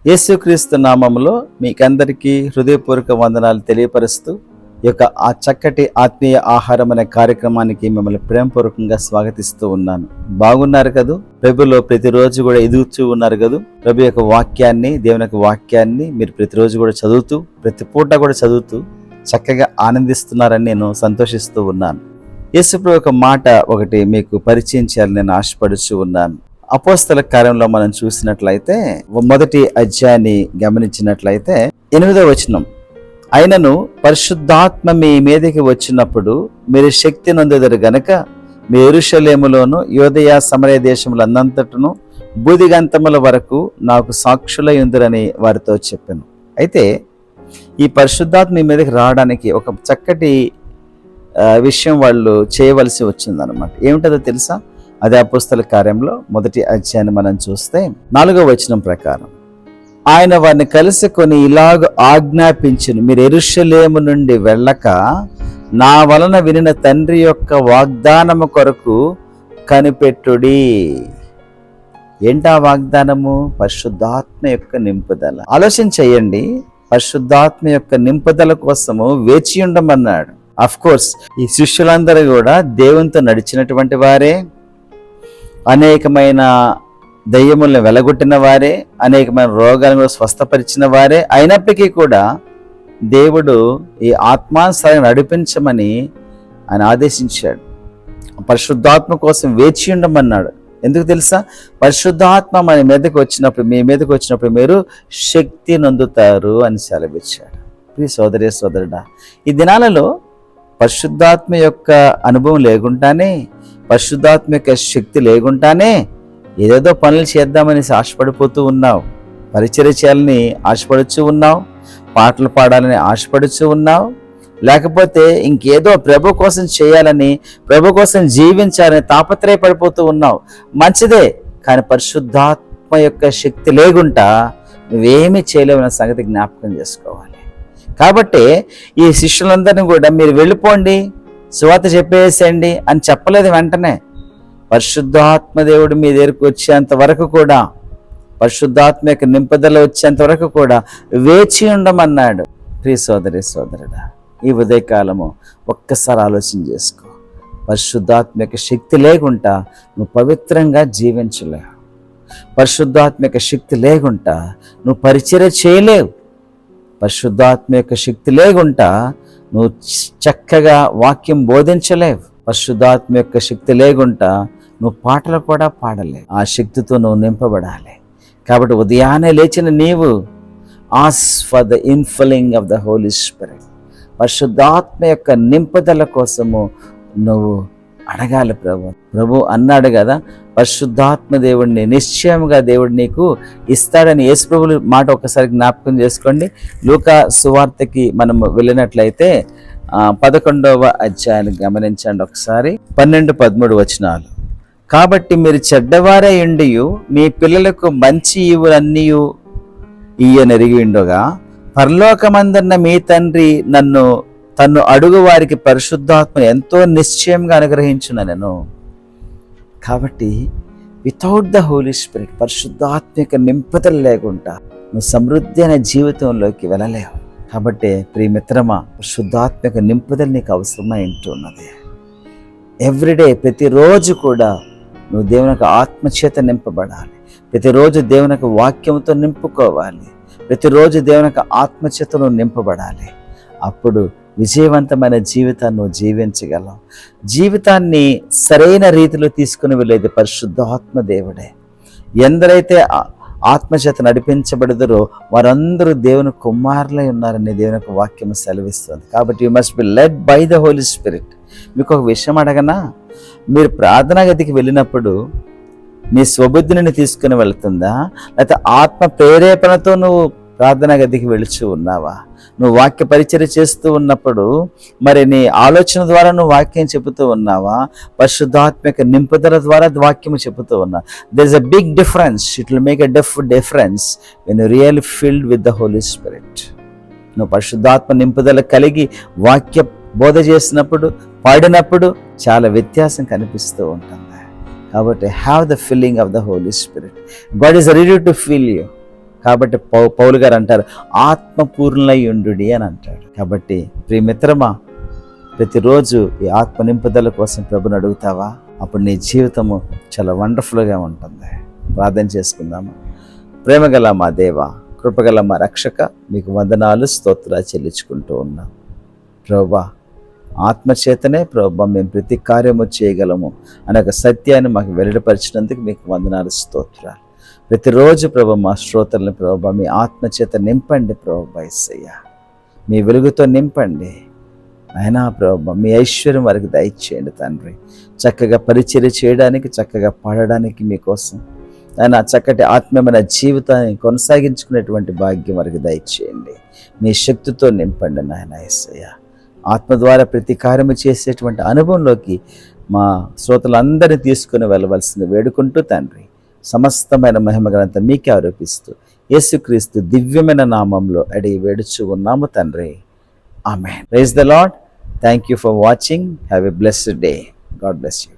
యేసుక్రీస్తు నామములో మీకందరికీ హృదయపూర్వక వందనాలు తెలియపరుస్తూ ఈ యొక్క ఆ చక్కటి ఆత్మీయ ఆహారం అనే కార్యక్రమానికి మిమ్మల్ని ప్రేమపూర్వకంగా స్వాగతిస్తూ ఉన్నాను. బాగున్నారు కదూ? ప్రభులో ప్రతిరోజు కూడా ఎదుగుతూ ఉన్నారు కదూ? ప్రభు యొక్క వాక్యాన్ని, దేవుని యొక్క వాక్యాన్ని మీరు ప్రతిరోజు కూడా చదువుతూ, ప్రతి పూట కూడా చదువుతూ చక్కగా ఆనందిస్తున్నారని నేను సంతోషిస్తూ ఉన్నాను. యేసు ప్రభు యొక్క మాట ఒకటి మీకు పరిచయం చేయాలని నేను ఆశపడుచూ ఉన్నాను. అపోస్తల కార్యంలో మనం చూసినట్లయితే మొదటి అధ్యాయాన్ని గమనించినట్లయితే 8వ వచనం, అయినను పరిశుద్ధాత్మ మీ మీదకి వచ్చినప్పుడు మీరు శక్తి నొందెదరు గనుక మీ యెరూషలేములోను యూదయ సమరయ దేశములందంతటను బూదిగంతముల వరకు నాకు సాక్షులై ఉందిరని వారితో చెప్పాను. అయితే ఈ పరిశుద్ధాత్మ మీ మీదకి రావడానికి ఒక చక్కటి విషయం వాళ్ళు చేయవలసి వచ్చిందనమాట. ఏమిటదో తెలుసా? అదే అపోస్తల కార్యంలో మొదటి అధ్యాయాన్ని మనం చూస్తే 4వ వచనం ప్రకారం, ఆయన వారిని కలుసుకొని ఇలాగ ఆజ్ఞాపించును, మీరు యెరూషలేము నుండి వెళ్ళక నా వలన వినిన తండ్రి యొక్క వాగ్దానము కొరకు కనిపెట్టుడి. ఏంటా వాగ్దానము? పరిశుద్ధాత్మ యొక్క నింపుదల. ఆలోచన చేయండి, పరిశుద్ధాత్మ యొక్క నింపుదల కోసము వేచి ఉండమన్నాడు. అఫ్ కోర్స్ ఈ శిష్యులందరూ కూడా దేవునితో నడిచినటువంటి వారే, అనేకమైన దయ్యములను వెలగొట్టిన వారే, అనేకమైన రోగాలను కూడా స్వస్థపరిచిన వారే అయినప్పటికీ కూడా దేవుడు ఈ ఆత్మానుసారంగా నడిపించమని ఆయన ఆదేశించాడు. పరిశుద్ధాత్మ కోసం వేచి ఉండమన్నాడు. ఎందుకు తెలుసా? పరిశుద్ధాత్మ మన మీదకి వచ్చినప్పుడు, మీ మీదకి వచ్చినప్పుడు మీరు శక్తి నొందుతారు అని సెలవిచ్చాడు. ప్రియ సోదరి సోదరుడా, ఈ దినాలలో పరిశుద్ధాత్మ యొక్క అనుభవం లేకుండానే, పరిశుద్ధాత్మ యొక్క శక్తి లేకుండానే ఏదేదో పనులు చేద్దామని ఆశపడిపోతూ ఉన్నావు, పరిచర్య చేయాలని ఆశపడుచూ ఉన్నావు, పాటలు పాడాలని ఆశపడుచూ ఉన్నావు, లేకపోతే ఇంకేదో ప్రభు కోసం చేయాలని, ప్రభు కోసం జీవించాలని తాపత్రయపడిపోతూ ఉన్నావు. మంచిదే, కానీ పరిశుద్ధాత్మ యొక్క శక్తి లేకుండా నువ్వేమీ చేయలేవన్న సంగతి జ్ఞాపకం చేసుకోవాలి. కాబట్టి ఈ శిష్యులందరినీ కూడా మీరు వెళ్ళిపోండి, సువార్త చెప్పేసేయండి అని చెప్పలేదు. వెంటనే పరిశుద్ధాత్మ దేవుడు మీ దగ్గరికి వచ్చేంత వరకు కూడా, పరిశుద్ధాత్మ యొక్క నింపుదల వచ్చేంత వరకు కూడా వేచి ఉండమన్నాడు. ప్రియ సోదరి సోదరుడా, ఈ ఉదయకాలము ఒక్కసారి ఆలోచన చేసుకో. పరిశుద్ధాత్మ యొక్క శక్తి లేకుండా నువ్వు పవిత్రంగా జీవించలేవు. పరిశుద్ధాత్మ యొక్క శక్తి లేకుండా నువ్వు పరిచర్య చేయలేవు. పరిశుద్ధాత్మ యొక్క శక్తి లేకుండా నువ్వు చక్కగా వాక్యం బోధించలేవు. పరిశుద్ధాత్మ యొక్క శక్తి లేకుండా నువ్వు పాటలు కూడా పాడలేవు. ఆ శక్తితో నువ్వు నింపబడాలి. కాబట్టి ఉదయాన్నే లేచిన నీవు as for the infilling of the holy spirit, పరిశుద్ధాత్మ యొక్క నింపుదల కోసము నువ్వు అడగాలి. ప్రభు అన్నాడు కదా, పరిశుద్ధాత్మ దేవుడిని నిశ్చయముగా దేవుడు నీకు ఇస్తాడని. యేసు ప్రభువు మాట ఒకసారి జ్ఞాపకం చేసుకోండి. లూకా సువార్తకి మనం వెళ్ళినట్లయితే 11వ అధ్యాయాన్ని గమనించండి ఒకసారి. 12-13 వచనాలు. కాబట్టి మీరు చెడ్డవారై ఉండి మీ పిల్లలకు మంచి ఈవులన్నీ ఇయ్యనెరిగి ఉండగా పరలోకమందున్న మీ తండ్రి తన్ను అడుగు వారికి పరిశుద్ధాత్మను ఎంతో నిశ్చయంగా అనుగ్రహించునను. కాబట్టి వితౌట్ ద హోలీ స్పిరిట్, పరిశుద్ధాత్మిక నింపుదల లేకుండా నువ్వు సమృద్ధి అనే జీవితంలోకి వెళ్ళలేవు. కాబట్టి ప్రియమిత్రమా, పరిశుద్ధాత్మిక నింపుదల నీకు అవసరమై ఉంటున్నది. ఎవ్రీడే, ప్రతిరోజు కూడా నువ్వు దేవుని యొక్క ఆత్మచేత నింపబడాలి. ప్రతిరోజు దేవుని యొక్క వాక్యంతో నింపుకోవాలి. ప్రతిరోజు దేవుని యొక్క ఆత్మచేత నువ్వు నింపబడాలి. అప్పుడు విజయవంతమైన జీవితాన్ని నువ్వు జీవించగలవు. జీవితాన్ని సరైన రీతిలో తీసుకుని వెళ్ళేది పరిశుద్ధాత్మ దేవుడే. ఎందరైతే ఆత్మచేత నడిపించబడదురో వారందరూ దేవుని కుమారులై ఉన్నారని దేవుని యొక్క వాక్యం సెలవిస్తుంది. కాబట్టి you must be led by the holy spirit. మీకు ఒక విషయం అడగనా? మీరు ప్రార్థనా గదికి వెళ్ళినప్పుడు మీ స్వబుద్ధిని తీసుకుని వెళ్తుందా, లేకపోతే ఆత్మ ప్రేరేపణతో నువ్వు ప్రార్థనా గదికి వెళుచు ఉన్నావా? నువ్వు వాక్య పరిచర్య చేస్తూ ఉన్నప్పుడు మరి నీ ఆలోచన ద్వారా నువ్వు వాక్యం చెబుతూ ఉన్నావా? పరిశుద్ధాత్మక నింపుదల ద్వారా వాక్యము చెబుతూ ఉన్నావు. There is a big difference. It will make a difference when you really filled with the holy spirit. నువ్వు పరిశుద్ధాత్మ నింపుదల కలిగి వాక్య బోధ చేసినప్పుడు, పాడినప్పుడు చాలా వ్యత్యాసం కనిపిస్తూ ఉంటుంది. కాబట్టి have the filling of the holy spirit. God is ready to fill you. కాబట్టి పౌలు గారు అంటారు, ఆత్మపూర్ణులై ఉండుడి అని అంటాడు. కాబట్టి ప్రియమిత్రమా, ప్రతిరోజు ఈ ఆత్మ నింపుదల కోసం ప్రభుని అడుగుతావా? అప్పుడు నీ జీవితము చాలా వండర్ఫుల్గా ఉంటుంది. ప్రార్థన చేసుకుందామా. ప్రేమగల మా దేవ, కృపగల మా రక్షక, మీకు వందనాలు, స్తోత్రాలు చెల్లించుకుంటూ ఉన్నాం. ప్రభువా, ఆత్మచేతనే ప్రభువా మేము ప్రతి కార్యము చేయగలము అనే ఒక సత్యాన్ని మాకు వెల్లడిపరిచినందుకు మీకు వందనాలు, స్తోత్రాలు. ప్రతిరోజు ప్రభు మా శ్రోతలను ప్రభువా మీ ఆత్మచేత నింపండి ప్రభువా యేసయ్య, మీ వెలుగుతో నింపండి నాయనా ప్రభువా. మీ ఐశ్వర్యం వారికి దయచేయండి తండ్రి. చక్కగా పరిచర్య చేయడానికి, చక్కగా పాడడానికి మీకోసం ఆయన చక్కటి ఆత్మీయమైన జీవితాన్ని కొనసాగించుకునేటువంటి భాగ్యం వారికి దయచేయండి. మీ శక్తితో నింపండి నాయన యేసయ్య. ఆత్మ ద్వారా ప్రతి కార్యము చేసేటువంటి అనుభవంలోకి మా శ్రోతలందరినీ తీసుకుని వెళ్ళవలసింది వేడుకుంటూ తండ్రి, సమస్తమైన మహిమ ఘనత మీకే ఆరోపిస్తూ యేసుక్రీస్తు దివ్యమైన నామంలో అడిగి వేడుచు ఉన్నాము తండ్రి. Amen. Praise the lord. Thank you for watching. Have a blessed day. God bless you.